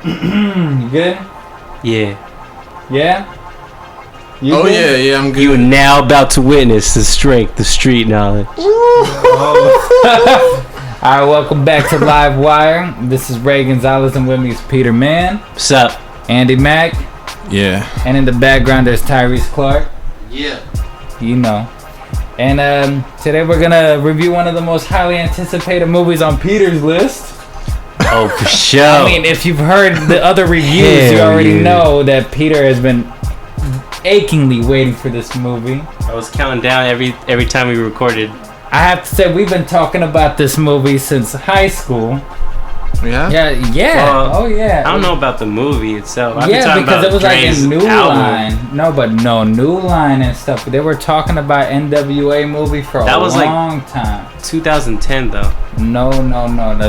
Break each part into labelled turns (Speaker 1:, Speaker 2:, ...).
Speaker 1: You good?
Speaker 2: Yeah.
Speaker 1: Yeah?
Speaker 3: You good? Yeah, I'm good.
Speaker 2: You are now about to witness the strength, the street knowledge.
Speaker 1: Alright, welcome back to LiveWire. This is Ray Gonzalez and with me is Peter Mann.
Speaker 2: What's up?
Speaker 1: Andy Mack.
Speaker 3: Yeah.
Speaker 1: And in the background there's Tyrese Clark.
Speaker 4: Yeah.
Speaker 1: You know. And today we're gonna review one of the most highly anticipated movies on Peter's list.
Speaker 2: Oh, for sure.
Speaker 1: I mean, if you've heard the other reviews, you already know that Peter has been achingly waiting for this movie.
Speaker 2: I was counting down every time we recorded.
Speaker 1: I have to say, we've been talking about this movie since high school.
Speaker 3: Yeah?
Speaker 1: Yeah.
Speaker 2: Well,
Speaker 1: yeah.
Speaker 2: I don't know about the movie itself. I've been
Speaker 1: Yeah,
Speaker 2: talking
Speaker 1: because
Speaker 2: about
Speaker 1: it was
Speaker 2: Dre's
Speaker 1: like a New
Speaker 2: album.
Speaker 1: Line. New Line and stuff. They were talking about NWA movie for a long time.
Speaker 2: 2010 though.
Speaker 1: No.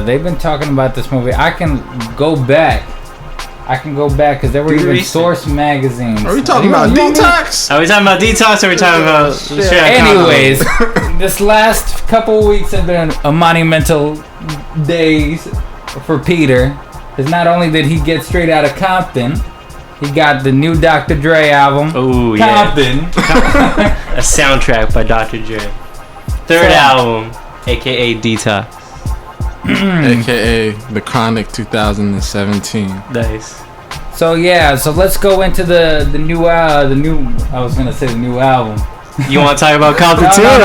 Speaker 1: They've been talking about this movie. I can go back because there were even Source magazines.
Speaker 3: Are we talking about Detox?
Speaker 2: Are we talking about Detox or are we talking about...
Speaker 1: Anyways, this last couple of weeks have been a monumental days for Peter. Because not only did he get Straight Outta Compton, he got the new Dr. Dre album.
Speaker 2: Oh,
Speaker 1: Compton.
Speaker 2: Yeah. A soundtrack by Dr. Dre. Third album, a.k.a. Detox.
Speaker 3: A.k.a. The Chronic 2017.
Speaker 2: Nice.
Speaker 1: So let's go into the new I was gonna say the new album.
Speaker 2: You want to talk about Compton too?
Speaker 1: No.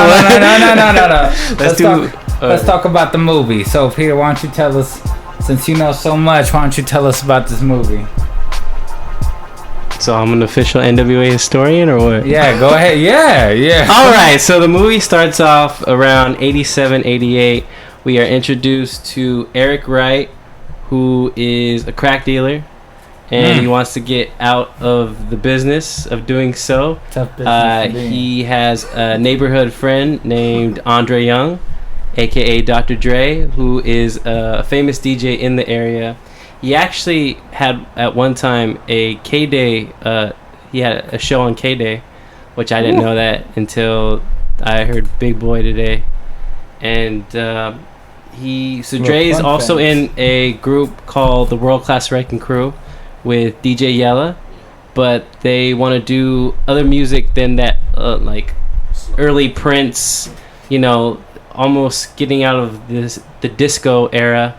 Speaker 1: Let's
Speaker 2: Let's
Speaker 1: talk about the movie. So Peter, why don't you tell us, since you know so much, why don't you tell us about this movie?
Speaker 2: So I'm an official NWA historian or what?
Speaker 1: Yeah, go ahead. Yeah.
Speaker 2: All right, so the movie starts off around 87, 88. We are introduced to Eric Wright, who is a crack dealer, and he wants to get out of the business of doing so.
Speaker 1: Tough business.
Speaker 2: He has a neighborhood friend named Andre Young, a.k.a. Dr. Dre, who is a famous DJ in the area. He actually had at one time a K-Day. He had a show on K-Day, which I didn't know that until I heard Big Boy today. And Dre is also in a group called the World Class Wrecking Crew with DJ Yella, but they want to do other music than that, like early Prince, almost getting out of the disco era.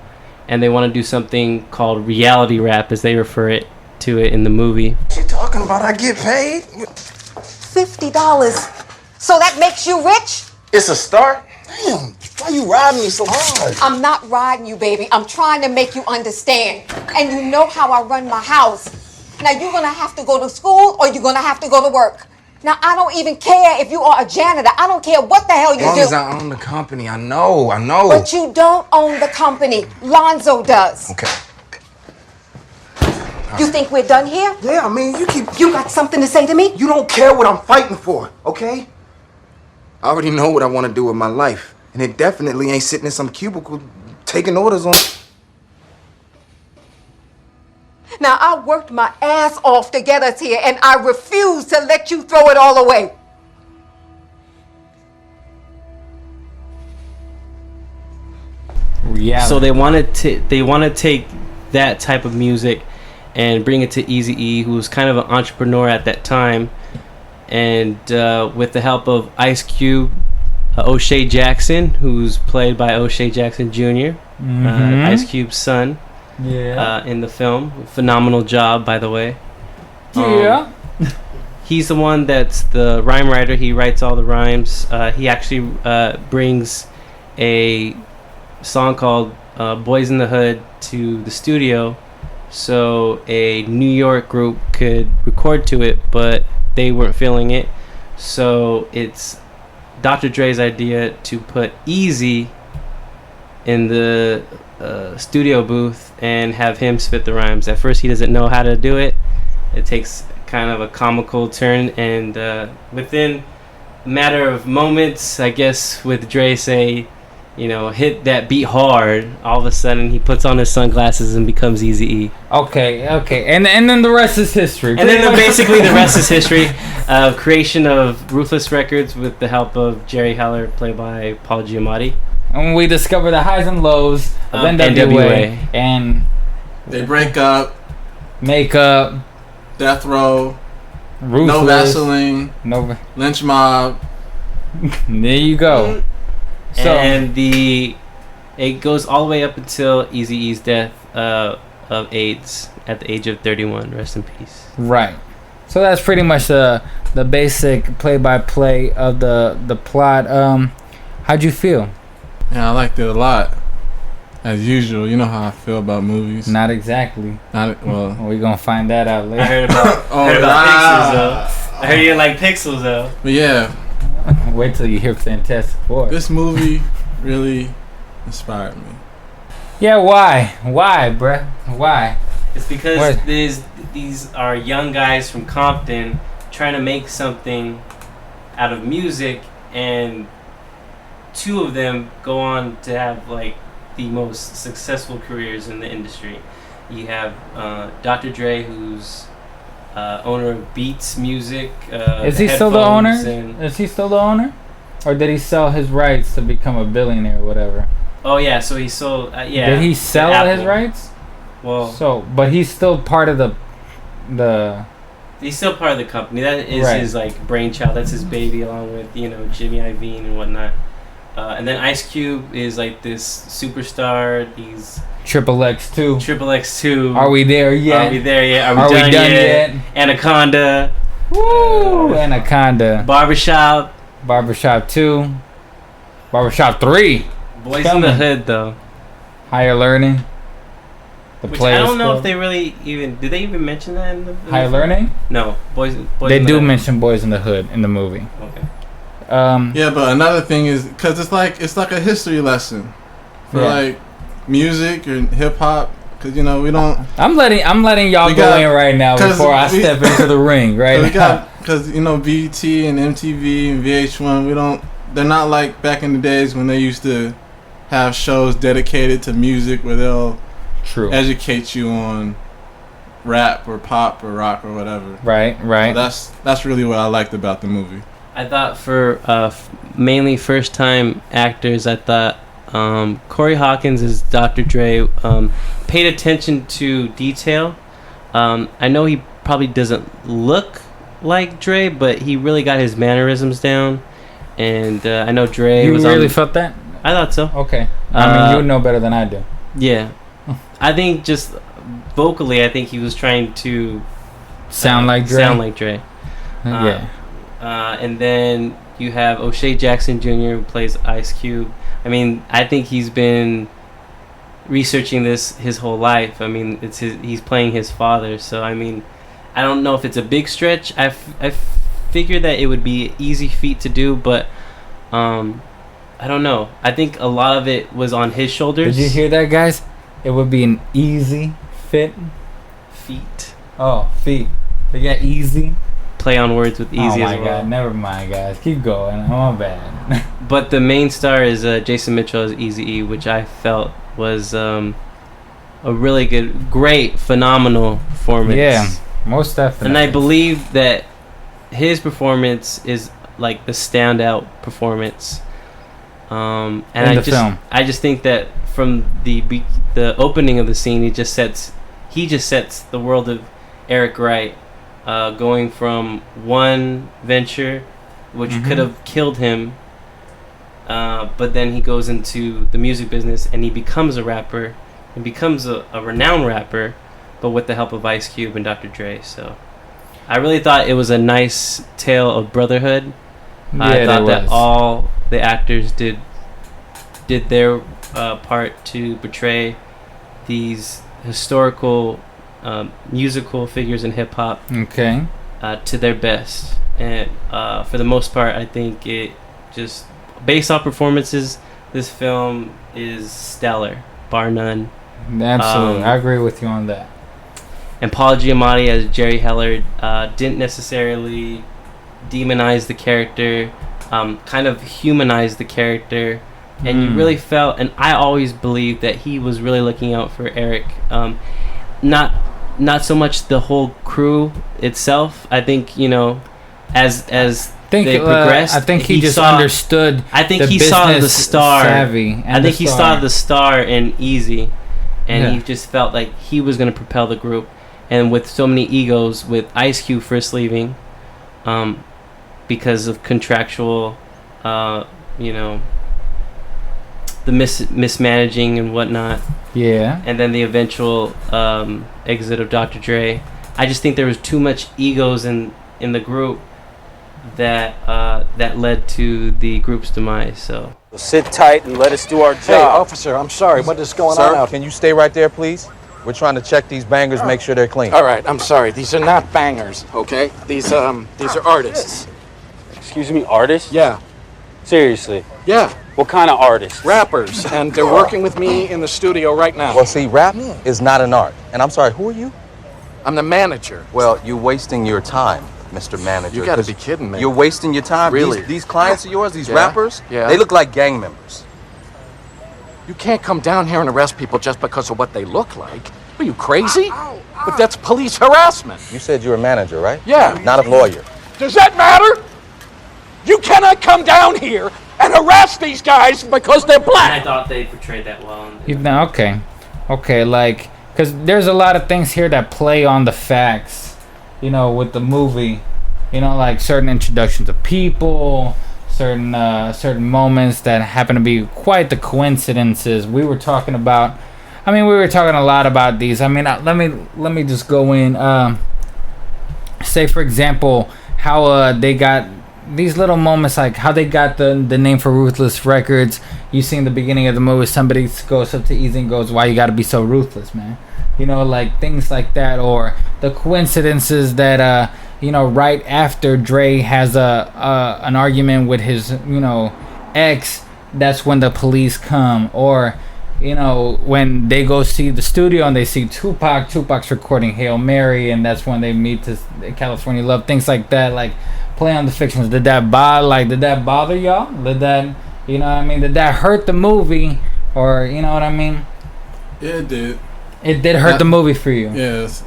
Speaker 2: And they want to do something called reality rap, as they refer to it in the movie.
Speaker 4: What you talking about? I get paid?
Speaker 5: $50. So that makes you rich?
Speaker 4: It's a start? Damn, why you riding me so hard?
Speaker 5: I'm not riding you, baby. I'm trying to make you understand. And you know how I run my house. Now you're going to have to go to school or you're going to have to go to work. Now, I don't even care if you are a janitor. I don't care what the hell you do.
Speaker 4: As long as I own the company, I know.
Speaker 5: But you don't own the company. Lonzo does.
Speaker 4: Okay.
Speaker 5: You think we're done here?
Speaker 4: Yeah, I mean,
Speaker 5: You got something to say to me?
Speaker 4: You don't care what I'm fighting for, okay? I already know what I want to do with my life. And it definitely ain't sitting in some cubicle taking orders on...
Speaker 5: Now, I worked my ass off to get us here, and I refuse to let you throw it all away.
Speaker 1: Yeah.
Speaker 2: So they want to take that type of music and bring it to Eazy-E, who was kind of an entrepreneur at that time, and with the help of Ice Cube, O'Shea Jackson, who's played by O'Shea Jackson Jr., Ice Cube's son.
Speaker 1: Yeah.
Speaker 2: In the film. Phenomenal job, by the way.
Speaker 1: Yeah.
Speaker 2: He's the one that's the rhyme writer. He writes all the rhymes. He actually brings a song called Boys in the Hood to the studio so a New York group could record to it, but they weren't feeling it. So it's Dr. Dre's idea to put Eazy in the studio booth and have him spit the rhymes. At first he doesn't know how to do it. It takes kind of a comical turn, and within a matter of moments, I guess, with Dre say, hit that beat hard, all of a sudden he puts on his sunglasses and becomes Eazy-E.
Speaker 1: Okay, and then the rest is history.
Speaker 2: And then basically the rest is history. Creation of Ruthless Records with the help of Jerry Heller, played by Paul Giamatti.
Speaker 1: And we discover the highs and lows of NWA. And
Speaker 3: they break up.
Speaker 1: Makeup.
Speaker 3: Death Row.
Speaker 1: Ruthless.
Speaker 3: No Vaseline.
Speaker 1: No.
Speaker 3: Lynch Mob.
Speaker 1: There you go. So
Speaker 2: And it goes all the way up until Eazy-E's death of AIDS at the age of 31. Rest in peace.
Speaker 1: right. So that's pretty much the basic play-by-play of the plot. How'd you feel?
Speaker 3: Yeah, I liked it a lot. As usual, you know how I feel about movies.
Speaker 1: Not exactly.
Speaker 3: Well,
Speaker 1: We're gonna find that out
Speaker 2: I
Speaker 1: later.
Speaker 2: heard about, Pixels though. I heard you like Pixels though.
Speaker 3: but yeah,
Speaker 1: Wait till you hear Fantastic Four.
Speaker 3: this movie really inspired me.
Speaker 1: Yeah, why? Why, bruh? Why?
Speaker 2: It's because
Speaker 1: What?
Speaker 2: these are young guys from Compton trying to make something out of music, and two of them go on to have like the most successful careers in the industry. You have Dr. Dre, who's owner of Beats Music.
Speaker 1: Is he still the owner?
Speaker 2: Headphones
Speaker 1: Is he still the owner? Or did he sell his rights to become a billionaire or whatever?
Speaker 2: Oh yeah, so he sold. Yeah.
Speaker 1: Did he sell his
Speaker 2: Apple.
Speaker 1: rights?
Speaker 2: Well,
Speaker 1: So, but he's still part of the.
Speaker 2: he's still part of the company. That is
Speaker 1: Right.
Speaker 2: his like brainchild. That's his baby, along with Jimmy Iovine and whatnot. And then Ice Cube is like this superstar. He's
Speaker 1: Triple X2.
Speaker 2: Triple X2.
Speaker 1: Are we there yet?
Speaker 2: Are we there yet?
Speaker 1: Are we done yet?
Speaker 2: Anaconda.
Speaker 1: Woo! Anaconda.
Speaker 2: Barbershop.
Speaker 1: Barbershop 2. Barbershop 3.
Speaker 2: Boys
Speaker 1: Tell
Speaker 2: in the
Speaker 1: me.
Speaker 2: Hood, though.
Speaker 1: Higher Learning. The
Speaker 2: Which
Speaker 1: Players
Speaker 2: I don't know
Speaker 1: Club.
Speaker 2: if they really even... Did they even mention that in the
Speaker 1: Higher
Speaker 2: film?
Speaker 1: Learning?
Speaker 2: No. Boys
Speaker 1: They
Speaker 2: in the
Speaker 1: do
Speaker 2: Hood.
Speaker 1: mention Boys in the Hood in the movie.
Speaker 2: Okay.
Speaker 3: Yeah, but another thing is because it's like a history lesson for
Speaker 1: Yeah.
Speaker 3: like music and hip hop. Because we don't.
Speaker 1: I'm letting y'all
Speaker 3: We
Speaker 1: go
Speaker 3: got-
Speaker 1: in right now
Speaker 3: 'cause
Speaker 1: before I
Speaker 3: we-
Speaker 1: step into the ring right
Speaker 3: We
Speaker 1: now.
Speaker 3: got because BET and MTV and VH1. We don't. They're not like back in the days when they used to have shows dedicated to music where they'll
Speaker 1: True.
Speaker 3: educate you on rap or pop or rock or whatever.
Speaker 1: Right.
Speaker 3: So that's really what I liked about the movie.
Speaker 2: I thought for mainly first-time actors, I thought Corey Hawkins as Dr. Dre paid attention to detail. I know he probably doesn't look like Dre, but he really got his mannerisms down. And I know Dre
Speaker 1: You
Speaker 2: was
Speaker 1: really
Speaker 2: on...
Speaker 1: felt that?
Speaker 2: I thought so.
Speaker 1: Okay. I mean, you know better than I do.
Speaker 2: Yeah. I think just vocally, I think he was trying to...
Speaker 1: Sound like Dre?
Speaker 2: Sound like Dre.
Speaker 1: Yeah.
Speaker 2: And then you have O'Shea Jackson Jr. who plays Ice Cube. I mean, I think he's been researching this his whole life. I mean, he's playing his father. So, I mean, I don't know if it's a big stretch. I figured that it would be an easy feat to do, but I don't know. I think a lot of it was on his shoulders.
Speaker 1: Did you hear that, guys? It would be an easy fit.
Speaker 2: Feet.
Speaker 1: Oh, feet. They got easy.
Speaker 2: Play on words with easy
Speaker 1: oh my
Speaker 2: as well.
Speaker 1: god, never mind, guys. Keep going. I'm bad.
Speaker 2: But the main star is Jason Mitchell as Eazy-E, which I felt was a really great, phenomenal performance.
Speaker 1: Yeah, most definitely.
Speaker 2: And I believe that his performance is like the standout performance. And
Speaker 1: In the film.
Speaker 2: I just think that from the opening of the scene, he just sets the world of Eric Wright, going from one venture, which could have killed him, but then he goes into the music business and he becomes a rapper, and becomes a renowned rapper, but with the help of Ice Cube and Dr. Dre. So I really thought it was a nice tale of brotherhood. I thought that all the actors did their part to portray these historical musical figures in hip hop to their best. And for the most part, I think it just, based off performances, this film is stellar, bar none.
Speaker 1: Absolutely, I agree with you on that.
Speaker 2: And Paul Giamatti as Jerry Heller didn't necessarily demonize the character, kind of humanized the character, and you really felt, and I always believed that he was really looking out for Eric. Not so much the whole crew itself. I think, as they progressed,
Speaker 1: I think he just understood.
Speaker 2: I think
Speaker 1: the
Speaker 2: he saw the star.
Speaker 1: Savvy
Speaker 2: I think he saw the star in Easy, and he just felt like he was going to propel the group. and with so many egos, with Ice Cube first leaving, because of contractual, the mismanaging and whatnot.
Speaker 1: Yeah.
Speaker 2: And then the eventual exit of Dr. Dre. I just think there was too much egos in the group that led to the group's demise. So
Speaker 6: sit tight and let us do our job.
Speaker 7: Hey, officer, I'm sorry. What is going on out?
Speaker 6: Can you stay right there, please? We're trying to check these bangers, make sure they're clean.
Speaker 7: All right, I'm sorry. These are not bangers, okay? These are artists.
Speaker 6: Excuse me, artists?
Speaker 7: Yeah,
Speaker 6: Seriously?
Speaker 7: yeah,
Speaker 6: What kind of artists?
Speaker 7: rappers, and they're working with me in the studio right now.
Speaker 6: Well, see, rap is not an art. And I'm sorry, who are you?
Speaker 7: I'm the manager.
Speaker 6: Well, you're wasting your time, Mr. Manager.
Speaker 7: You gotta
Speaker 6: 'cause
Speaker 7: be kidding me.
Speaker 6: You're wasting your time.
Speaker 7: Really?
Speaker 6: These clients of yours, these
Speaker 7: Yeah,
Speaker 6: rappers,
Speaker 7: yeah.
Speaker 6: they look like gang members.
Speaker 7: You can't come down here and arrest people just because of what they look like. Are you crazy? But that's police harassment.
Speaker 6: You said you're a manager, right?
Speaker 7: Yeah.
Speaker 6: Not a lawyer.
Speaker 7: Does that matter? You cannot come down here and harass these guys because they're
Speaker 2: and I
Speaker 7: black.
Speaker 2: thought they portrayed that well.
Speaker 1: Okay, like, because there's a lot of things here that play on the facts, with the movie, like certain introductions of people, certain moments that happen to be quite the coincidences. We were talking a lot about these. Let me just go in. Say, for example, how they got these little moments, like how they got the name for Ruthless Records. You see in the beginning of the movie, somebody goes up to Easy and goes, "Why you gotta be so ruthless, man?" Like things like that, or the coincidences that right after Dre has an argument with his ex, that's when the police come, or when they go see the studio and they see Tupac's recording Hail Mary, and that's when they meet this California Love, things like that, like play on the fictions. Did that bother y'all? Did that, did that hurt the movie, or what I mean?
Speaker 3: Yeah, it did.
Speaker 1: It did hurt the movie for you.
Speaker 3: Yeah, it's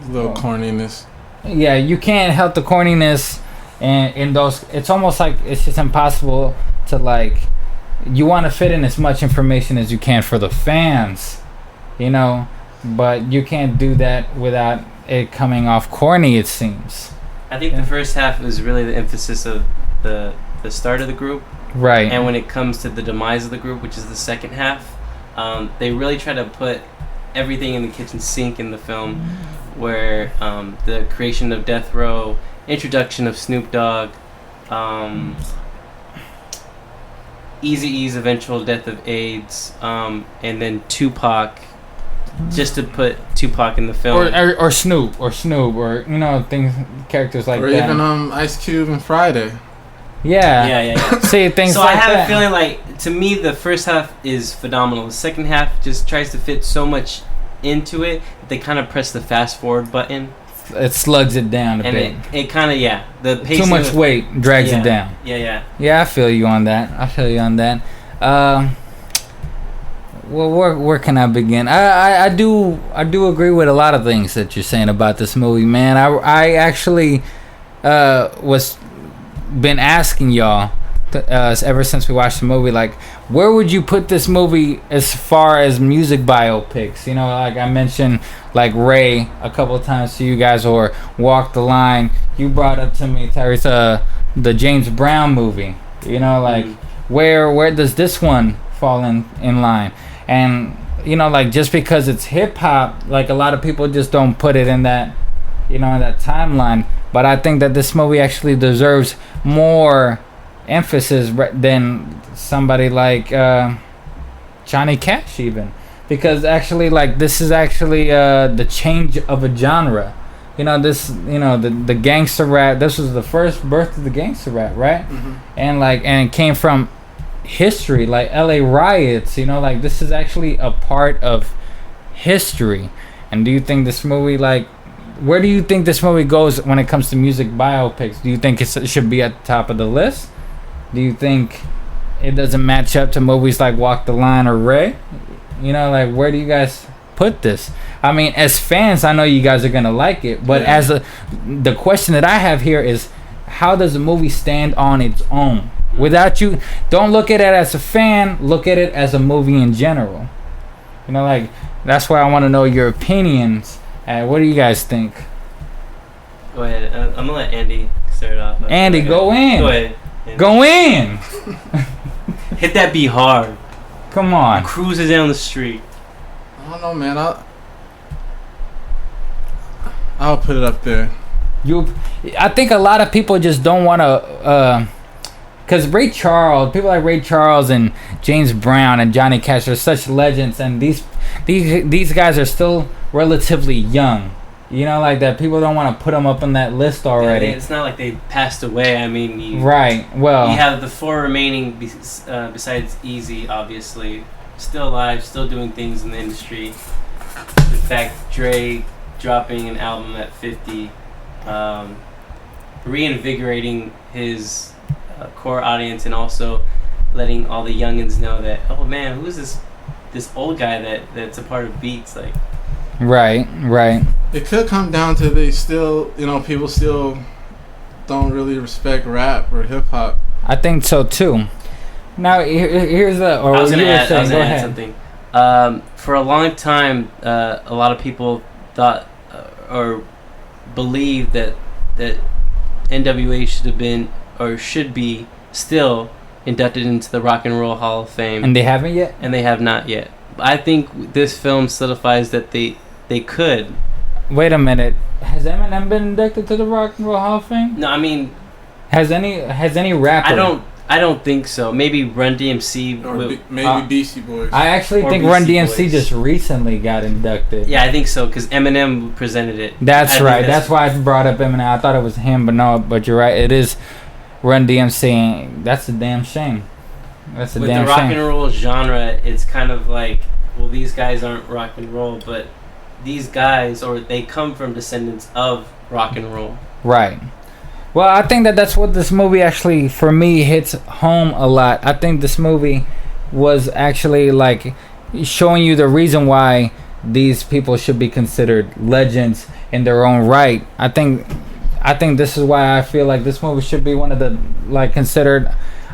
Speaker 3: a little corniness.
Speaker 1: Yeah, you can't help the corniness, and in those, it's almost like it's just impossible to like. You want to fit in as much information as you can for the fans, but you can't do that without it coming off corny, it seems.
Speaker 2: I think the first half was really the emphasis of the start of the group.
Speaker 1: Right.
Speaker 2: And when it comes to the demise of the group, which is the second half, they really try to put everything in the kitchen sink in the film, where the creation of Death Row, introduction of Snoop Dogg, Eazy-E's eventual death of AIDS, and then Tupac, just to put Tupac in the film,
Speaker 1: or Snoop, or things, characters like
Speaker 3: or
Speaker 1: that,
Speaker 3: or even Ice Cube and Friday.
Speaker 1: Yeah. See, things
Speaker 2: so
Speaker 1: like
Speaker 2: I have
Speaker 1: that.
Speaker 2: a feeling like, to me, the first half is phenomenal. The second half just tries to fit so much into it that they kind of press the fast forward button.
Speaker 1: It slugs it down a
Speaker 2: and
Speaker 1: bit.
Speaker 2: it kind of, the pacing
Speaker 1: Too much weight drags it down.
Speaker 2: Yeah.
Speaker 1: Yeah, I feel you on that. Well, where can I begin? I do agree with a lot of things that you're saying about this movie, man. I actually was been asking y'all ever since we watched the movie, like, where would you put this movie as far as music biopics? Like I mentioned, like Ray a couple of times to you guys, or Walk the Line. You brought up to me, Tyrese, the James Brown movie. Like where does this one fall in line? And like, just because it's hip hop, like a lot of people just don't put it in that in that timeline. But I think that this movie actually deserves more emphasis than somebody like Johnny Cash, even, because actually, like, this is actually the change of a genre. The gangster rap. This was the first birth of the gangster rap, right? Mm-hmm. And it came from history, like LA riots. Like, this is actually a part of history. And do you think this movie, like, where do you think this movie goes when it comes to music biopics? Do you think it should be at the top of the list? Do you think it doesn't match up to movies like Walk the Line or Ray? Like, where do you guys put this? I mean, as fans, I know you guys are gonna like it, but the question that I have here is, how does the movie stand on its own? Without you, don't look at it as a fan, look at it as a movie in general. Like, that's why I want to know your opinions What do you guys think?
Speaker 2: Go ahead. I'm gonna let Andy start it off.
Speaker 1: Andy, go in.
Speaker 2: Go ahead. Andy.
Speaker 1: Go in.
Speaker 2: Hit that beat hard.
Speaker 1: Come on.
Speaker 2: Cruising down the street.
Speaker 3: I don't know, man. I'll put it up there.
Speaker 1: I think a lot of people just don't want to, because Ray Charles, people like Ray Charles and James Brown and Johnny Cash are such legends, and these guys are still relatively young. You know, like that. People don't want to put them up on that list already.
Speaker 2: Yeah, it's not like they passed away. I mean,
Speaker 1: right. Well,
Speaker 2: you have the four remaining besides Easy, obviously, still alive, still doing things in the industry. In fact, Dre dropping an album at 50, reinvigorating his core audience, and also letting all the youngins know that, oh man, who's this old guy that's a part of Beats, like.
Speaker 1: Right.
Speaker 3: It could come down to they still, people still don't really respect rap or hip hop.
Speaker 1: I think so too. Now here's
Speaker 2: I was gonna add something. For a long time, a lot of people thought or believed that NWA should have been or should be still inducted into the Rock and Roll Hall of Fame,
Speaker 1: and they haven't yet.
Speaker 2: And they have not yet. I think this film solidifies that they could.
Speaker 1: Wait a minute. Has Eminem been inducted to the Rock and Roll Hall of Fame?
Speaker 2: No, I mean,
Speaker 1: has any rapper?
Speaker 2: I don't think so. Maybe Run DMC
Speaker 3: or maybe Beastie Boys.
Speaker 1: I actually think Run DMC just recently got inducted.
Speaker 2: Yeah, I think so because Eminem presented it.
Speaker 1: That's right. That's why I brought up Eminem. I thought it was him, but no. But you're right. It is Run DMC. That's a damn shame. That's a damn shame.
Speaker 2: With the rock and roll genre, it's kind of like, well, these guys aren't rock and roll, but these guys, or they come from descendants of rock and roll.
Speaker 1: Right. Well, I think that's what this movie actually, for me, hits home a lot. I think this movie was actually like showing you the reason why these people should be considered legends in their own right. I think this is why I feel like this movie should be one of the considered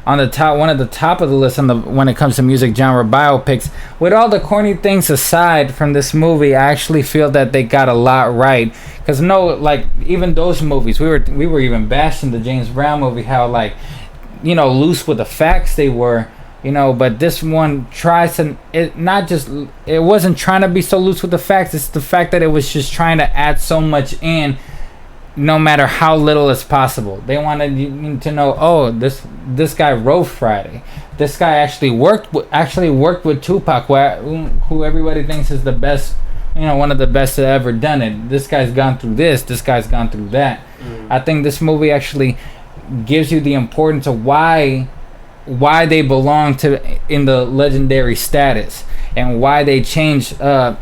Speaker 1: on the top, one of the top of the list when it comes to music genre biopics. With all the corny things aside from this movie, I actually feel that they got a lot right. Because even those movies, we were even bashing the James Brown movie, how loose with the facts they were, but this one tries to, it wasn't trying to be so loose with the facts. It's the fact that it was just trying to add so much in, no matter how little as possible. They wanted you to know, oh, this guy wrote Friday. This guy actually worked with Tupac, who everybody thinks is the best, one of the best that ever done it. This guy's gone through this. This guy's gone through that. I think this movie actually gives you the importance of why they belong in the legendary status, and why they changed the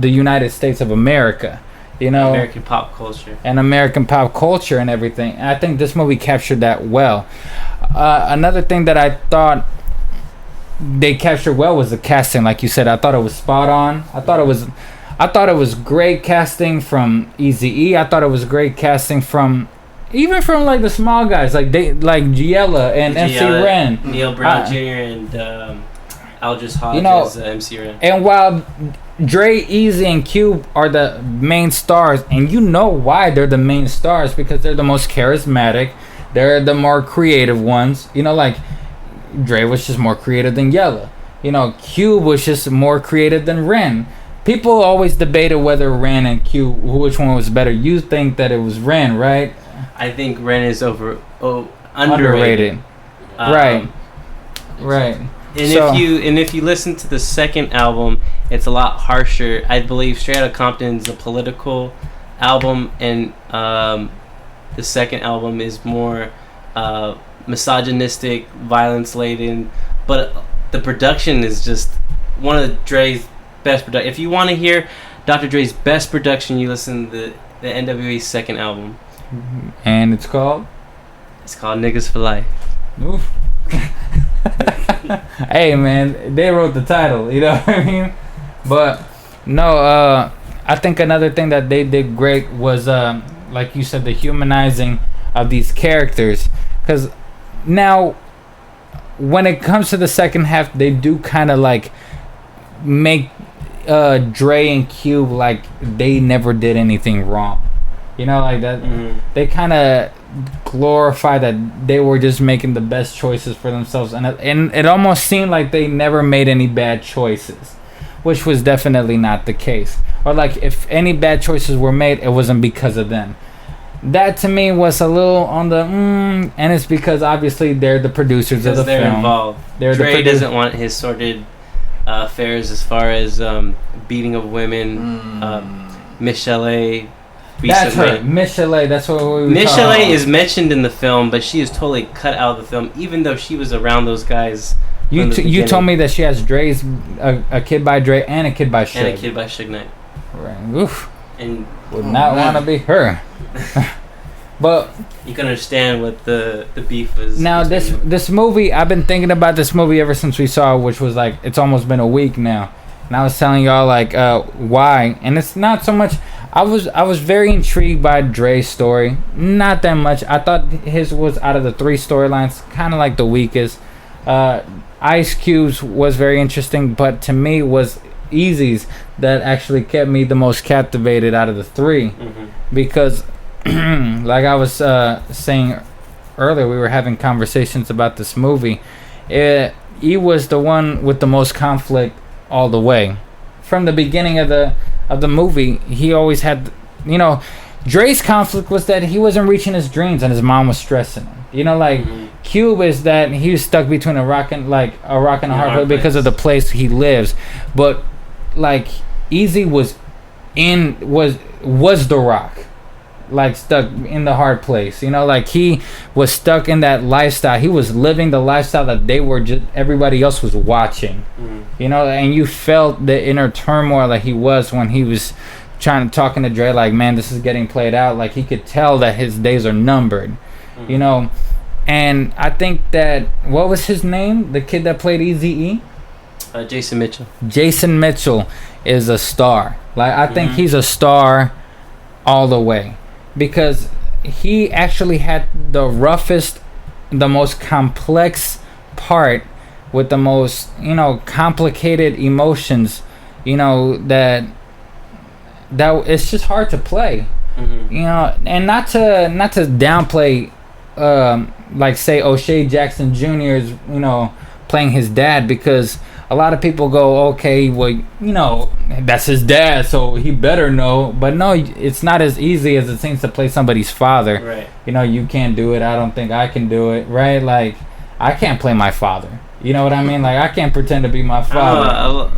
Speaker 1: United States of America.
Speaker 2: American pop culture
Speaker 1: and everything. And I think this movie captured that well. Another thing that I thought they captured well was the casting. Like you said, I thought it was spot on. I thought it was great casting from Eazy-E. I thought it was great casting from the small guys like Giella and MC Ren,
Speaker 2: Neil Brown Jr. and Aldous Hodge as MC Ren.
Speaker 1: And while Dre, Eazy, and Cube are the main stars, and you know why they're the main stars, because they're the most charismatic, they're the more creative ones. Dre was just more creative than Yella. Cube was just more creative than Ren. People always debated whether Ren and Cube, which one was better. You think that it was Ren, right?
Speaker 2: I think Ren is
Speaker 1: underrated. Right.
Speaker 2: And if you listen to the second album, it's a lot harsher. I believe Straight Outta Compton is a political album, and the second album is more misogynistic, violence laden. But the production is just one of Dre's best production. If you want to hear Dr. Dre's best production, you listen to the NWA's second album.
Speaker 1: And it's called
Speaker 2: Niggas for Life.
Speaker 1: Oof. Hey man, they wrote the title, you know what I mean? But no, I think another thing that they did great was like you said, the humanizing of these characters. Because now when it comes to the second half, they do kind of make Dre and Cube like they never did anything wrong. You know, like that. They kind of glorify that they were just making the best choices for themselves, and it almost seemed like they never made any bad choices, which was definitely not the case. Or like if any bad choices were made, it wasn't because of them. That to me was a little on the and it's because obviously they're the producers of the
Speaker 2: they're
Speaker 1: film.
Speaker 2: Involved. Dre doesn't want his sordid affairs as far as beating of women. Miss Chalet.
Speaker 1: That's her. Miss Chalet. That's what we were
Speaker 2: Miss Chalet is mentioned in the film, but she is totally cut out of the film, even though she was around those guys.
Speaker 1: You told me that she has Dre's a kid by Dre and a kid by Suge.
Speaker 2: And a kid by Suge Knight.
Speaker 1: Right. Oof.
Speaker 2: And
Speaker 1: would not want to be her. But
Speaker 2: you can understand what the beef was.
Speaker 1: Now this movie, I've been thinking about this movie ever since we saw it, which was like it's almost been a week now. And I was telling y'all like why, and it's not so much. I was very intrigued by Dre's story. Not that much. I thought his was out of the 3 storylines kind of like the weakest. Ice Cube's was very interesting, but to me was Eazy's that actually kept me the most captivated out of the 3 because like I was saying earlier, we were having conversations about this movie. He was the one with the most conflict all the way from the beginning of the movie. He always had, you know, Dre's conflict was that he wasn't reaching his dreams and his mom was stressing him. You know, like Cube is that he was stuck between a rock and a hard place because of the place he lives. But like Eazy was the rock, like stuck in the hard place. You know, like he was stuck in that lifestyle. He was living the lifestyle that everybody else was watching. You know, and you felt the inner turmoil that he was when he was talking to Dre, like, man, this is getting played out. Like he could tell that his days are numbered. You know, and I think that what was his name? The kid that played Eazy-E?
Speaker 2: Jason Mitchell. Jason
Speaker 1: Mitchell is a star. Like I think he's a star all the way because he actually had the roughest, the most complex part with the most, you know, complicated emotions, you know, that it's just hard to play. You know, and not to downplay like say O'Shea Jackson Jr. is, you know, playing his dad, because a lot of people go, okay, well, you know, that's his dad, so he better know. But no, it's not as easy as it seems to play somebody's father.
Speaker 2: Right.
Speaker 1: You know, you can't do it. I don't think I can do it. Right? Like, I can't play my father. You know what I mean? Like, I can't pretend to be my father.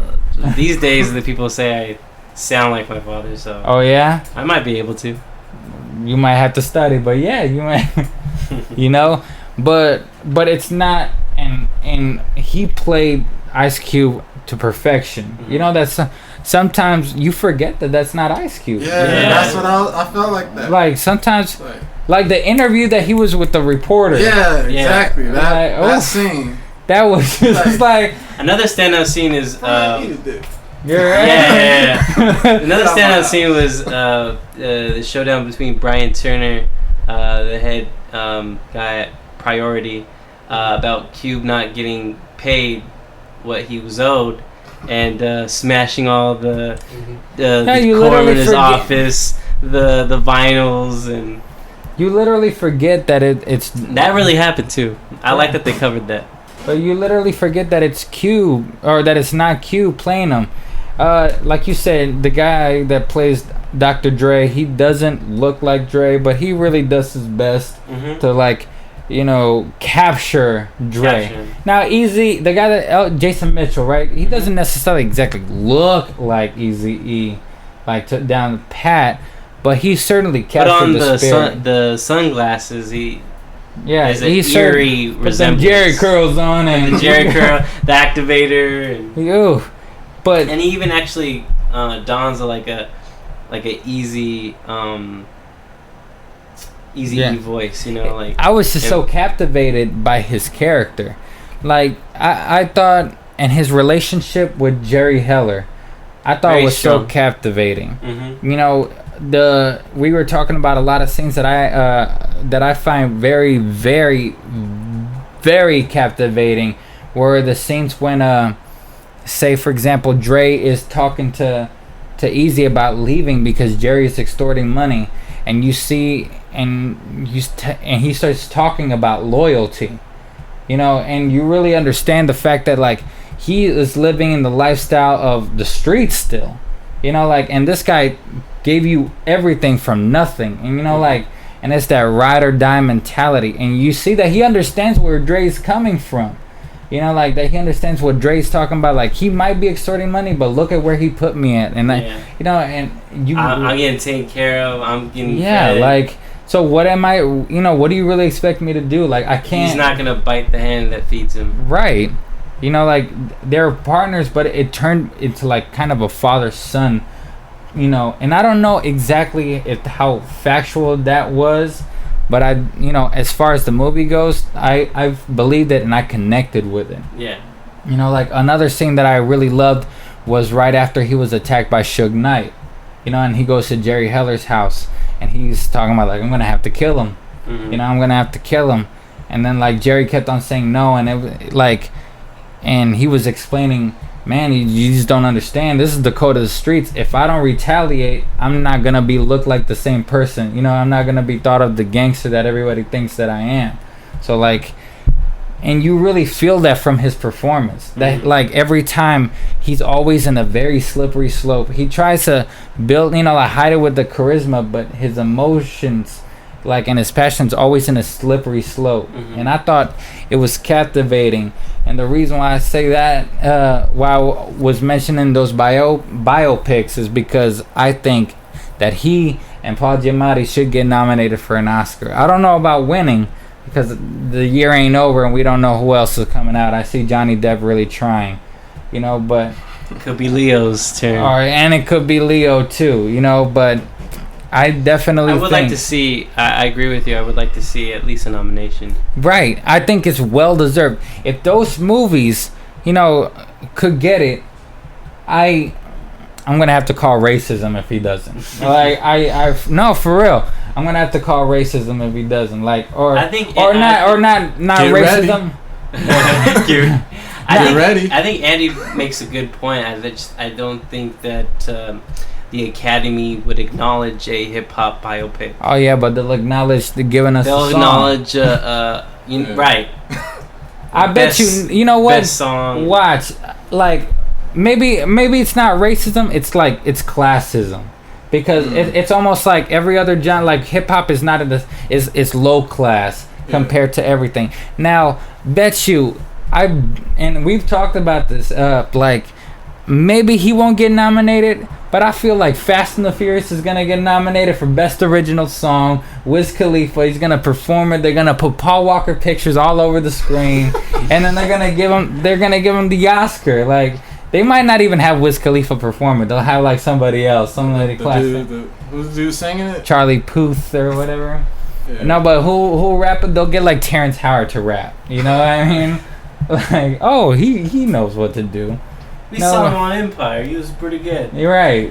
Speaker 2: These days, the people say I sound like my father, so.
Speaker 1: Oh, yeah?
Speaker 2: I might be able to.
Speaker 1: You might have to study, but yeah, you might. You know? But it's not, and he played Ice Cube to perfection. You know, that's sometimes you forget that that's not Ice Cube.
Speaker 3: Yeah, that's what I felt like that.
Speaker 1: Like sometimes, like the interview that he was with the reporter.
Speaker 3: Yeah, exactly. That scene.
Speaker 1: That was just like
Speaker 2: another standout scene is.
Speaker 1: You're right.
Speaker 2: Yeah. Another standout scene was the showdown between Brian Turner, the head guy at Priority, about Cube not getting paid what he was owed, and smashing all the coroner's office, the vinyls, and
Speaker 1: you literally forget that it's
Speaker 2: that really happened too. I like that they covered that.
Speaker 1: But you literally forget that it's Cube, or that it's not Cube playing him. Like you said, the guy that plays Dr. Dre, he doesn't look like Dre, but he really does his best to, like, you know, capture Dre. Now, Eazy, the guy that Jason Mitchell, right? He doesn't necessarily exactly look like Eazy-E, like down pat, but he certainly captured the spirit.
Speaker 2: The sunglasses, he's
Speaker 1: he's
Speaker 2: eerie resemblance.
Speaker 1: Jerry curls on and
Speaker 2: the Jerry curl, the activator, and
Speaker 1: but
Speaker 2: he even actually dons like a easy voice, you know, like
Speaker 1: I was just so captivated by his character. Like I thought, and his relationship with Jerry Heller, I thought was so captivating. You know, we were talking about a lot of scenes that I find very, very, very captivating were the scenes when say for example, Dre is talking to Easy about leaving because Jerry is extorting money, and you see, and he starts talking about loyalty, you know, and you really understand the fact that like he is living in the lifestyle of the streets still, you know, like, and this guy gave you everything from nothing, and you know, like, and it's that ride or die mentality, and you see that he understands where Dre's coming from. You know, like, that he understands what Dre's talking about. Like, he might be extorting money, but look at where he put me at. And, you know, and
Speaker 2: I'm getting taken care of. I'm getting
Speaker 1: fed. Like, so what am I, you know, what do you really expect me to do? Like, I can't.
Speaker 2: He's not going to bite the hand that feeds him.
Speaker 1: Right. You know, like, they're partners, but it turned into, like, kind of a father-son, you know. And I don't know exactly how factual that was. But I, you know, as far as the movie goes, I believed it and I connected with it.
Speaker 2: Yeah.
Speaker 1: You know, like, another scene that I really loved was right after he was attacked by Suge Knight. You know, and he goes to Jerry Heller's house and he's talking about, like, I'm going to have to kill him. Mm-hmm. You know, I'm going to have to kill him. And then, like, Jerry kept on saying no. And, it, like, and he was explaining, man, you just don't understand. This is the code of the streets. If I don't retaliate, I'm not going to be looked like the same person. You know, I'm not going to be thought of the gangster that everybody thinks that I am. So, like, and you really feel that from his performance. That, like, every time he's always in a very slippery slope. He tries to build, you know, like, hide it with the charisma, but his emotions, like, and his passion's always in a slippery slope. And I thought it was captivating. And the reason why I say that, why I was mentioning those biopics, is because I think that he and Paul Giamatti should get nominated for an Oscar. I don't know about winning, because the year ain't over and we don't know who else is coming out. I see Johnny Depp really trying, you know, but
Speaker 2: it could be Leo's turn.
Speaker 1: And it could be Leo too, you know, but I definitely think,
Speaker 2: like to see, I agree with you, I would like to see at least a nomination. Right.
Speaker 1: I think it's well deserved. If those movies, you know, could get it, I'm going to have to call racism if he doesn't. Like, no, for real. I'm going to have to call racism if he doesn't. Like, not racism.
Speaker 3: Get ready.
Speaker 2: I think Andy makes a good point. I don't think that the Academy would acknowledge a hip hop biopic.
Speaker 1: Oh yeah, but they'll acknowledge giving us.
Speaker 2: They'll acknowledge, right?
Speaker 1: I bet you know what?
Speaker 2: Best song.
Speaker 1: Watch, like, maybe it's not racism. It's like, it's classism, because it's almost like every other genre. Like, hip hop is not it's low class compared to everything. Now, bet you, and we've talked about this. Like, maybe he won't get nominated. But I feel like Fast and the Furious is going to get nominated for Best Original Song. Wiz Khalifa, he's going to perform it. They're going to put Paul Walker pictures all over the screen. And then they're going to give him the Oscar. Like, they might not even have Wiz Khalifa perform it. They'll have, like, somebody else. Somebody classic.
Speaker 3: Who's the dude singing it?
Speaker 1: Charlie Puth or whatever.
Speaker 3: Yeah.
Speaker 1: No, but who'll rap it? They'll get, like, Terrence Howard to rap. You know what I mean? Like, oh, he knows what to do.
Speaker 2: We saw him on Empire. He was pretty good.
Speaker 1: You're right.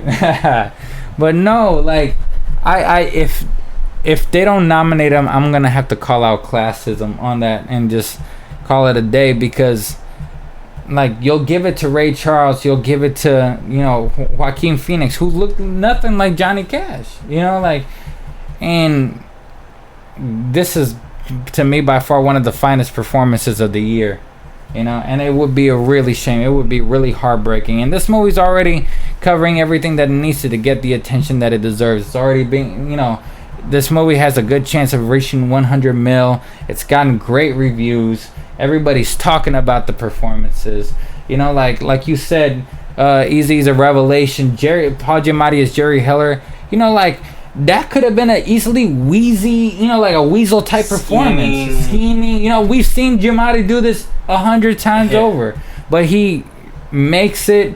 Speaker 1: But no, like, if they don't nominate him, I'm gonna have to call out classism on that and just call it a day, because, like, you'll give it to Ray Charles, you'll give it to, you know, Joaquin Phoenix, who looked nothing like Johnny Cash, you know, like, and this is, to me, by far one of the finest performances of the year. You know, and it would be a really shame. It would be really heartbreaking. And this movie's already covering everything that it needs to get the attention that it deserves. It's already being, you know, this movie has a good chance of reaching 100 mil. It's gotten great reviews. Everybody's talking about the performances. You know, like you said, Eazy's a revelation. Paul Giamatti is Jerry Heller. You know, like, that could have been an easily Wheezy, you know, like a Weasel type performance. Scheming. You know, we've seen Giamatti do this 100 times over, but he makes it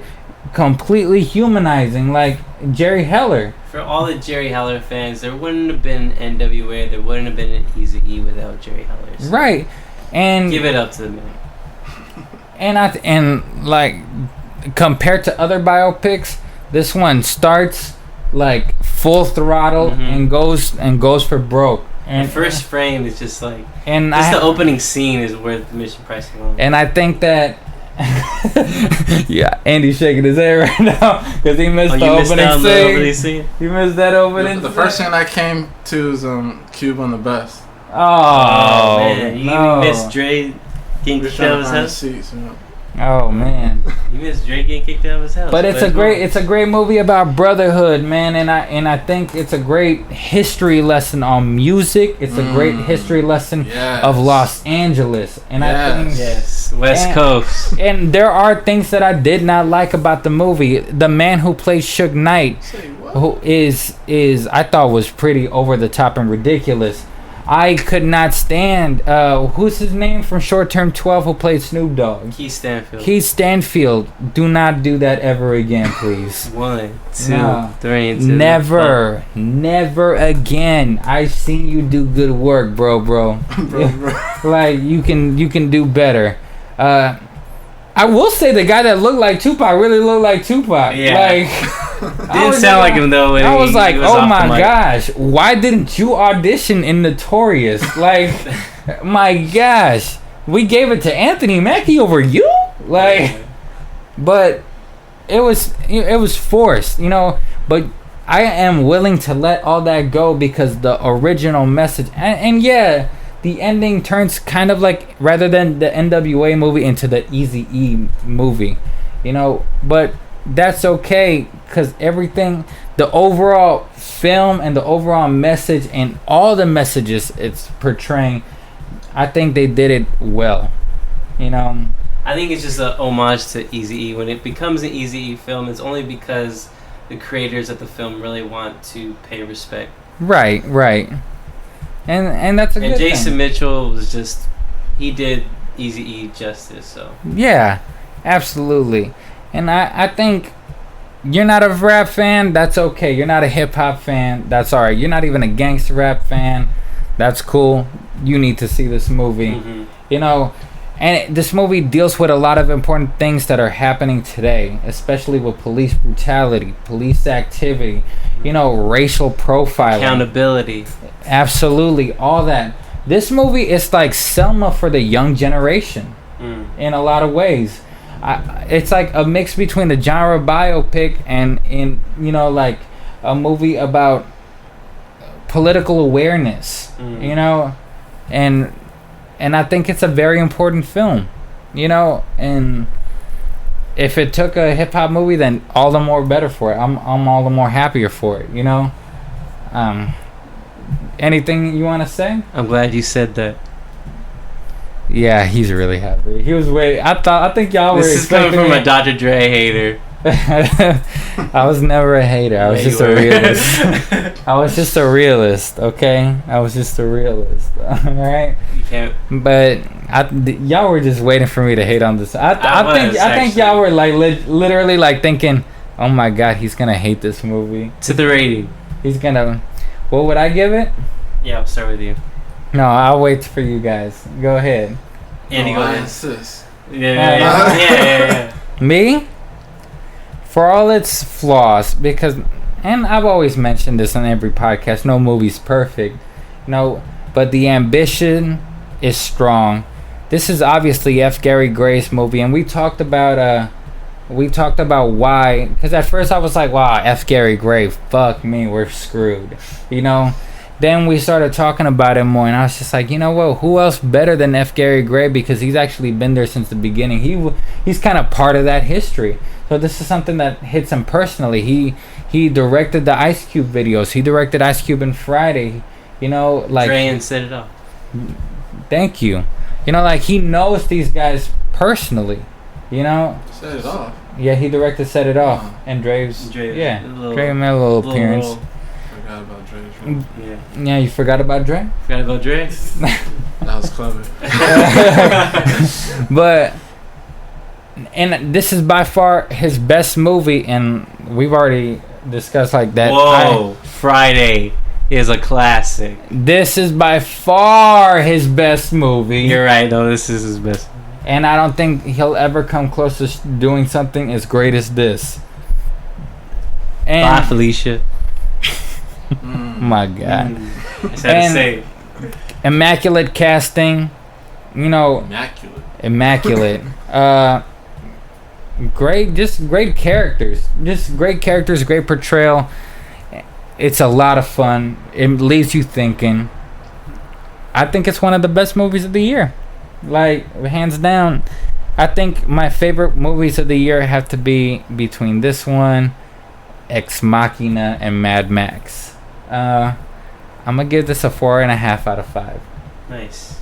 Speaker 1: completely humanizing, like Jerry Heller.
Speaker 2: For all the Jerry Heller fans, there wouldn't have been NWA, there wouldn't have been an Eazy-E without Jerry Heller. So
Speaker 1: right, and
Speaker 2: give it up to the man.
Speaker 1: And like, compared to other biopics, this one starts like full throttle and goes for broke. And
Speaker 2: the first frame is just like,
Speaker 1: and
Speaker 2: the opening scene is worth Mission Price alone.
Speaker 1: And I think that Yeah, Andy's shaking his head right now because he missed the opening scene. He missed that opening.
Speaker 3: The first thing I came to is Cube on the Best.
Speaker 1: Oh
Speaker 2: man, you missed Dre getting kicked out of his house.
Speaker 1: Oh man,
Speaker 2: you missed Dre getting kicked out of his house.
Speaker 1: But it's a great movie about brotherhood, man, and I think it's a great history lesson on music. It's a great history lesson of Los Angeles, and I think
Speaker 2: West Coast.
Speaker 1: And there are things that I did not like about the movie. The man who plays Suge Knight, who is I thought was pretty over the top and ridiculous. I could not stand who's his name from Short Term 12 who played Snoop Dogg?
Speaker 2: Keith Stanfield.
Speaker 1: Keith Stanfield. Do not do that ever again, please.
Speaker 2: 1, 2, 3, and 2.
Speaker 1: Never again. I've seen you do good work, bro. Like you can do better. I will say the guy that looked like Tupac really looked like Tupac.
Speaker 2: Yeah.
Speaker 1: Like
Speaker 2: didn't sound like him though.
Speaker 1: I was like, oh my gosh, why didn't you audition in Notorious? Like, my gosh, we gave it to Anthony Mackie over you. Like, but it was forced, you know. But I am willing to let all that go because the original message and yeah. The ending turns kind of like, rather than the NWA movie, into the Eazy-E movie, you know. But that's okay because everything, the overall film and the overall message and all the messages it's portraying, I think they did it well, you know.
Speaker 2: I think it's just a homage to Eazy-E. When it becomes an Eazy-E film, it's only because the creators of the film really want to pay respect.
Speaker 1: Right. And that's a good thing. And
Speaker 2: Jason Mitchell was just, he did Eazy-E justice, so.
Speaker 1: Yeah, absolutely. And I think you're not a rap fan, that's okay. You're not a hip-hop fan, that's alright. You're not even a gangster rap fan, that's cool. You need to see this movie. Mm-hmm. You know, and this movie deals with a lot of important things that are happening today, especially with police brutality, police activity, you know, racial profiling,
Speaker 2: accountability.
Speaker 1: Absolutely, all that. This movie is like Selma for the young generation in a lot of ways. It's like a mix between a genre biopic and you know, like a movie about political awareness, you know, and I think it's a very important film, you know, and if it took a hip hop movie, then all the more better for it. I'm all the more happier for it, you know. Anything you want to say?
Speaker 2: I'm glad you said that.
Speaker 1: Yeah, he's really happy. He was waiting. I think y'all were.
Speaker 2: This is coming from a Dr. Dre hater.
Speaker 1: I was never a hater. I was just a realist. I was just a realist. Okay, I was just a realist. All right.
Speaker 2: You can't.
Speaker 1: But y'all were just waiting for me to hate on this. I think y'all were like literally like thinking, oh my god, he's gonna hate this movie.
Speaker 2: To the rating.
Speaker 1: He's gonna. What would I give it?
Speaker 2: Yeah, I'll start with you.
Speaker 1: No, I'll wait for you guys. Go ahead.
Speaker 2: Andy, go ahead.
Speaker 1: Yeah. Me? For all its flaws, because, and I've always mentioned this on every podcast, no movie's perfect, no, but the ambition is strong. This is obviously F. Gary Gray's movie, and we talked about why, because at first I was like, wow, F. Gary Gray, fuck me, we're screwed, you know. Then we started talking about it more, and I was just like, you know what? Who else better than F. Gary Gray? Because he's actually been there since the beginning. He's kind of part of that history. So this is something that hits him personally. He directed the Ice Cube videos. He directed Ice Cube and Friday. You know, like
Speaker 2: Dre and Set It Off.
Speaker 1: Thank you. You know, like he knows these guys personally. You know.
Speaker 3: Set It Off.
Speaker 1: Yeah, he directed Set It Off, and Dre made a little appearance.
Speaker 3: Forgot about Dre's role.
Speaker 1: Yeah, you forgot about Dre?
Speaker 2: Forgot about Dre?
Speaker 3: That was clever.
Speaker 1: But, and this is by far his best movie, and we've already discussed like that.
Speaker 2: Whoa, Friday is a classic.
Speaker 1: This is by far his best movie.
Speaker 2: You're right, though. This is his best.
Speaker 1: And I don't think he'll ever come close to doing something as great as this. And
Speaker 2: bye, Felicia.
Speaker 1: My God.
Speaker 2: I just had to say.
Speaker 1: Immaculate casting. You know.
Speaker 3: Immaculate.
Speaker 1: just great characters, great portrayal. It's a lot of fun. It leaves you thinking. I think it's one of the best movies of the year, like hands down. I think my favorite movies of the year have to be between this one, Ex Machina, and Mad Max. I'm gonna give this a 4.5 out of 5.
Speaker 2: Nice.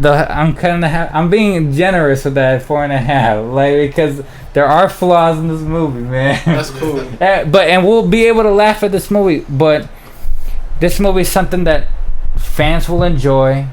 Speaker 1: I'm being generous with that 4.5, like, because there are flaws in this movie, man.
Speaker 3: That's cool.
Speaker 1: And we'll be able to laugh at this movie, but this movie is something that fans will enjoy,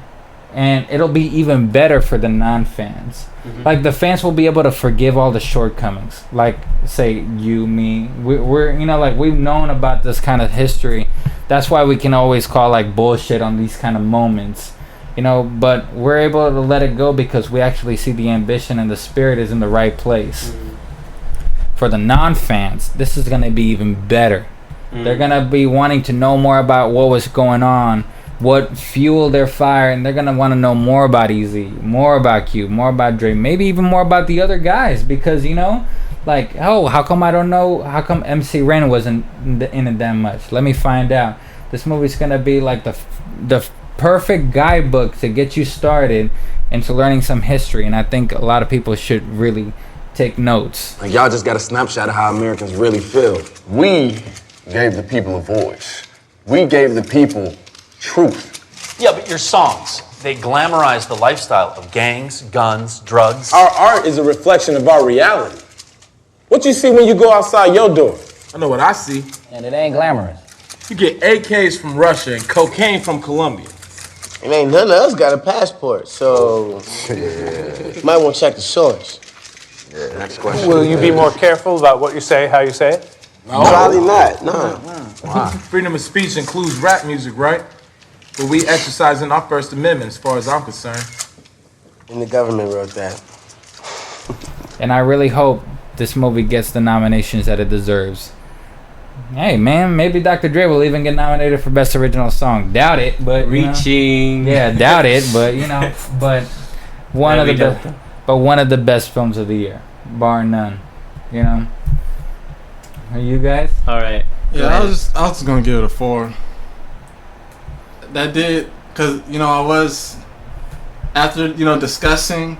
Speaker 1: and it'll be even better for the non-fans. Mm-hmm. Like, the fans will be able to forgive all the shortcomings. Like, say, you, me, we're like, we've known about this kind of history. That's why we can always call, like, bullshit on these kind of moments. But we're able to let it go because we actually see the ambition and the spirit is in the right place. Mm-hmm. For the non-fans, this is going to be even better. Mm-hmm. They're going to be wanting to know more about what was going on, what fueled their fire, and they're going to want to know more about Easy, more about Q, more about Dre, maybe even more about the other guys because, like, how come I don't know, how come MC Ren wasn't in it that much? Let me find out. This movie's going to be like the perfect guidebook to get you started into learning some history, and I think a lot of people should really take notes.
Speaker 8: Like, y'all just got a snapshot of how Americans really feel. We gave the people a voice. We gave the people truth.
Speaker 9: Yeah, but your songs, they glamorize the lifestyle of gangs, guns, drugs.
Speaker 8: Our art is a reflection of our reality. What you see when you go outside your door?
Speaker 10: I know what I see.
Speaker 11: And it ain't glamorous.
Speaker 10: You get AKs from Russia and cocaine from Colombia.
Speaker 12: And ain't none of us got a passport, so you might want to check the source.
Speaker 8: Yeah, next question.
Speaker 13: Will you be more careful about what you say, how you say it?
Speaker 12: No. Probably not, no.
Speaker 10: Wow. Freedom of speech includes rap music, right? But we exercising our First Amendment as far as I'm concerned.
Speaker 12: And the government wrote that.
Speaker 1: And I really hope this movie gets the nominations that it deserves. Hey, man, maybe Dr. Dre will even get nominated for Best Original Song. Doubt it, but
Speaker 2: reaching.
Speaker 1: Yeah, doubt it, but but one of the best films of the year, bar none. Are you guys?
Speaker 2: All right.
Speaker 3: Yeah, I was just gonna give it a 4. That did, cause I was after discussing.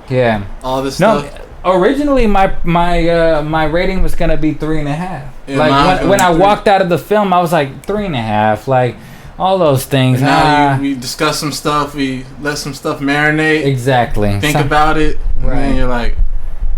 Speaker 1: Yeah.
Speaker 3: All this stuff.
Speaker 1: Originally, my rating was gonna be 3.5. Yeah, like when I walked out of the film, I was like 3.5. Like all those things.
Speaker 3: And now we discussed some stuff. We let some stuff marinate.
Speaker 1: Exactly.
Speaker 3: Think about it, right. And then you're like,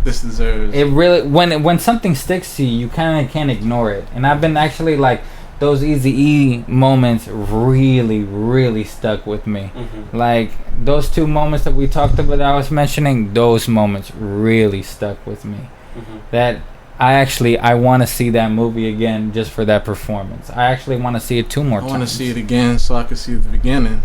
Speaker 3: this deserves.
Speaker 1: It really when something sticks to you, you kind of can't ignore it. And I've been actually like those Eazy-E moments really, really stuck with me. Mm-hmm. Like those 2 moments that we talked about, that I was mentioning, those moments really stuck with me. Mm-hmm. That I want to see that movie again just for that performance. I actually want to see it 2 more times.
Speaker 3: I want to see it again so I can see the beginning.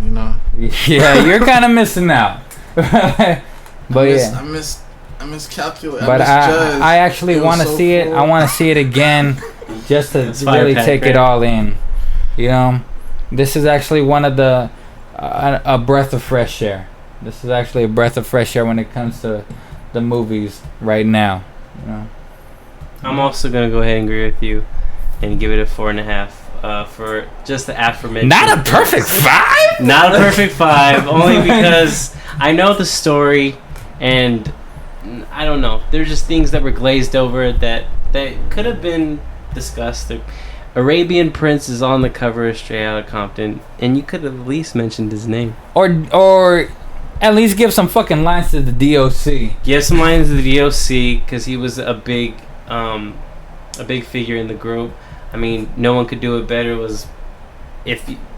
Speaker 1: Yeah, you're kind of missing out. But
Speaker 3: I miscalculated.
Speaker 1: But I actually want to see it. I want to see it again. Just to really take it all in. This is actually one of the a breath of fresh air. This is actually a breath of fresh air when it comes to the movies right now.
Speaker 2: I'm also gonna go ahead and agree with you and give it a 4.5 for just the aforementioned.
Speaker 1: Not a perfect 5.
Speaker 2: Not a perfect 5, only because I know the story, and I don't know. There's just things that were glazed over that could have been discussed. The Arabian Prince is on the cover of Straight Outta Compton, and you could have at least mentioned his name,
Speaker 1: or at least give some fucking lines to the DOC.
Speaker 2: Give some lines to the DOC because he was a big figure in the group. I mean, no one could do it better.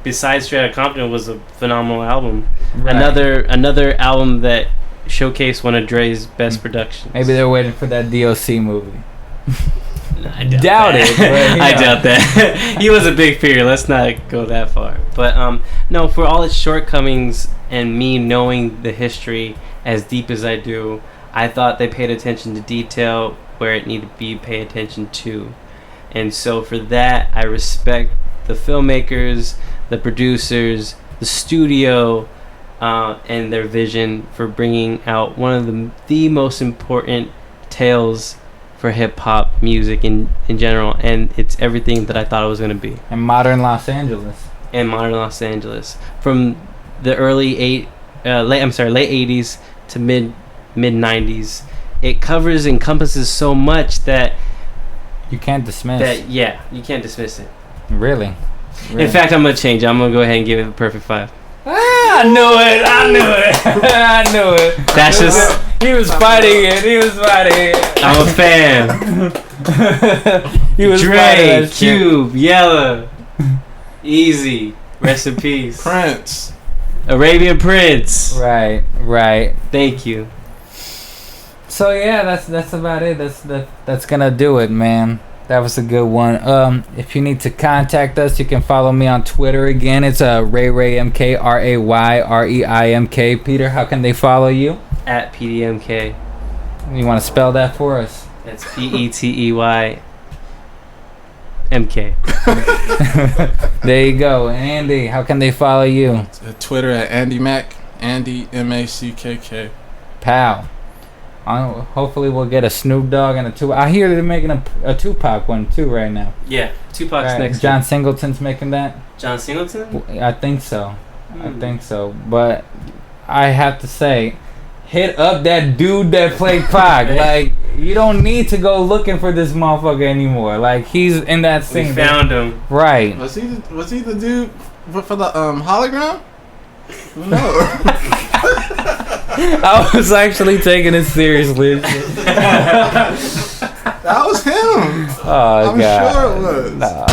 Speaker 2: Besides Straight Outta Compton, it was a phenomenal album. Right. Another album that showcased one of Dre's best productions.
Speaker 1: Maybe they're waiting for that DOC movie.
Speaker 2: I doubt it. But, I doubt that. He was a big figure. Let's not go that far. But no, for all its shortcomings and me knowing the history as deep as I do, I thought they paid attention to detail where it needed to be paid attention to. And so for that, I respect the filmmakers, the producers, the studio, and their vision for bringing out one of the most important tales for hip-hop music in general, and it's everything that I thought it was going to be.
Speaker 1: And modern Los Angeles. From the late 80s to mid 90s. It encompasses so much that you can't dismiss.
Speaker 2: You can't dismiss it.
Speaker 1: Really?
Speaker 2: In fact, I'm gonna change it. I'm gonna go ahead and give it a perfect 5.
Speaker 1: I knew it.
Speaker 2: That's just
Speaker 1: he was fighting it.
Speaker 2: I'm a fan.
Speaker 1: He was
Speaker 2: Dre, Cube, Yella, Easy, rest in peace.
Speaker 3: Prince,
Speaker 2: Arabian Prince.
Speaker 1: Right.
Speaker 2: Thank you.
Speaker 1: So yeah, that's about it. That's gonna do it, man. That was a good one. If you need to contact us, you can follow me on Twitter again. It's RayMK, RayReimk. Peter, how can they follow you?
Speaker 2: At PDMK.
Speaker 1: You want to spell that for us?
Speaker 2: That's PETEYMK.
Speaker 1: There you go. Andy, how can they follow you?
Speaker 3: Twitter at Andy Mack, Andy MACKK.
Speaker 1: Pal. Hopefully we'll get a Snoop Dogg and a Tupac. I hear they're making a Tupac one too right now.
Speaker 2: Yeah, Tupac's next.
Speaker 1: John Singleton's making that.
Speaker 2: John Singleton?
Speaker 1: I think so. But I have to say, hit up that dude that played Pac. Like, you don't need to go looking for this motherfucker anymore. Like, he's in that scene.
Speaker 2: We found him.
Speaker 1: Right.
Speaker 3: Was he the dude for the hologram? No.
Speaker 1: I was actually taking it seriously.
Speaker 3: That was him.
Speaker 1: Oh,
Speaker 3: I'm
Speaker 1: God.
Speaker 3: sure it was.
Speaker 1: Nah.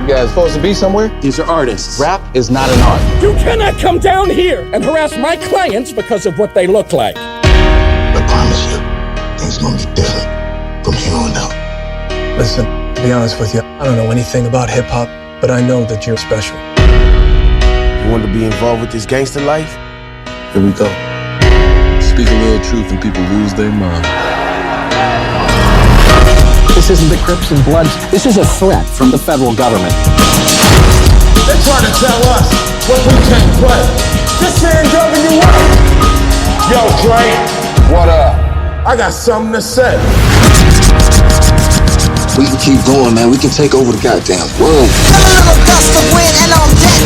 Speaker 8: You guys supposed to be somewhere? These are artists. Rap is not an art.
Speaker 11: You cannot come down here and harass my clients because of what they look like.
Speaker 4: I promise you, things gonna be different from here on out.
Speaker 14: Listen, to be honest with you, I don't know anything about hip-hop, but I know that you're special.
Speaker 8: You want to be involved with this gangster life?
Speaker 14: Here we go. Speak a little truth and people lose their mind.
Speaker 15: This isn't the Crips and Bloods. This is a threat from the federal government.
Speaker 16: They're trying to tell us what we can't play. This man W up. Yo, Dre.
Speaker 8: What up?
Speaker 16: I got something to say.
Speaker 4: We can keep going, man. We can take over the goddamn world.
Speaker 17: A little gust of wind and I'm dead.